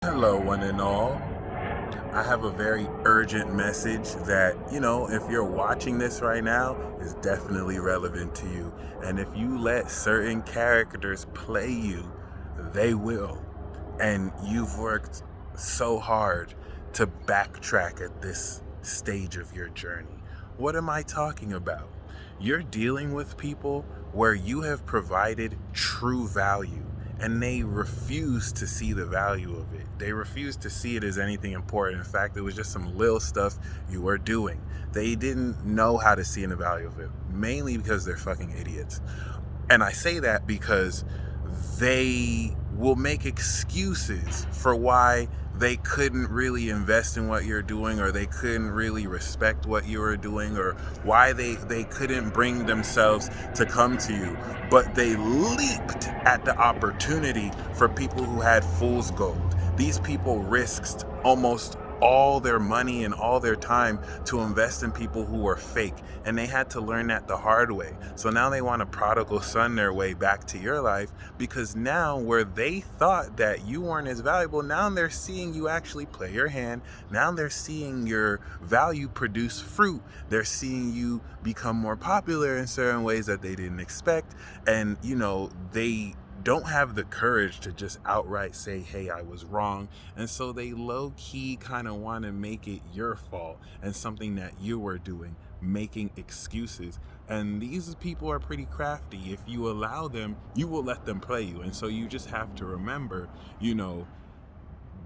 Hello, one and all. I have a very urgent message that, if you're watching this right now, is definitely relevant to you. And if you let certain characters play you, they will. And you've worked so hard to backtrack at this stage of your journey. What am I talking about? You're dealing with people where you have provided true value and they refuse to see the value of it. They refuse to see it as anything important. In fact, it was just some little stuff you were doing. They didn't know how to see the value of it, mainly because they're fucking idiots. And I say that because they will make excuses for why they couldn't really invest in what you're doing, or they couldn't really respect what you were doing, or why they couldn't bring themselves to come to you. But they leaped at the opportunity for people who had fool's gold. These people risked almost all their money and all their time to invest in people who were fake, and they had to learn that the hard way. So now they want to prodigal son their way back to your life, because now where they thought that you weren't as valuable, now they're seeing you actually play your hand. Now they're seeing your value produce fruit. They're seeing you become more popular in certain ways that they didn't expect. And they don't have the courage to just outright say, hey, I was wrong. And so they low key kind of want to make it your fault and something that you were doing, making excuses. And these people are pretty crafty. If you allow them, you will let them play you. And so you just have to remember,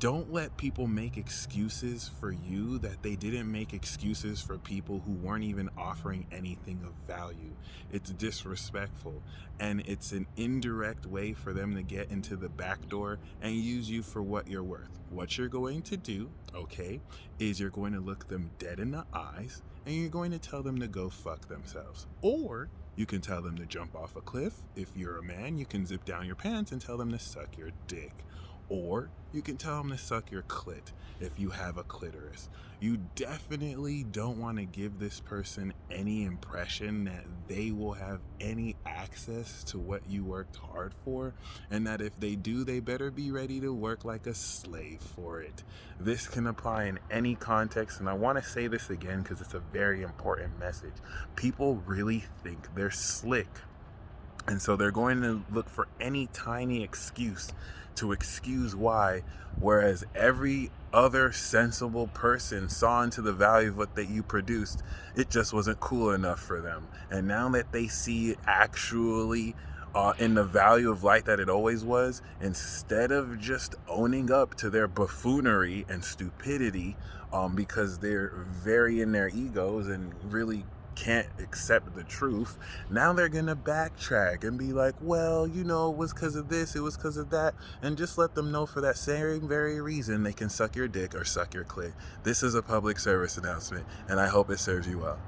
don't let people make excuses for you that they didn't make excuses for people who weren't even offering anything of value. It's disrespectful, and it's an indirect way for them to get into the back door and use you for what you're worth. What you're going to do, okay, is you're going to look them dead in the eyes and you're going to tell them to go fuck themselves. Or you can tell them to jump off a cliff. If you're a man, you can zip down your pants and tell them to suck your dick. Or you can tell them to suck your clit if you have a clitoris. You definitely don't want to give this person any impression that they will have any access to what you worked hard for, and that if they do, they better be ready to work like a slave for it. This can apply in any context, and I want to say this again because it's a very important message. People really think they're slick, and so they're going to look for any tiny excuse to excuse why, whereas every other sensible person saw into the value of what that you produced, it just wasn't cool enough for them. And now that they see it actually in the value of light that it always was, instead of just owning up to their buffoonery and stupidity, because they're very in their egos and really can't accept the truth, now they're gonna backtrack and be like, well, it was because of this, it was because of that. And just let them know, for that same very reason, they can suck your dick or suck your clit. This is a public service announcement, and I hope it serves you well.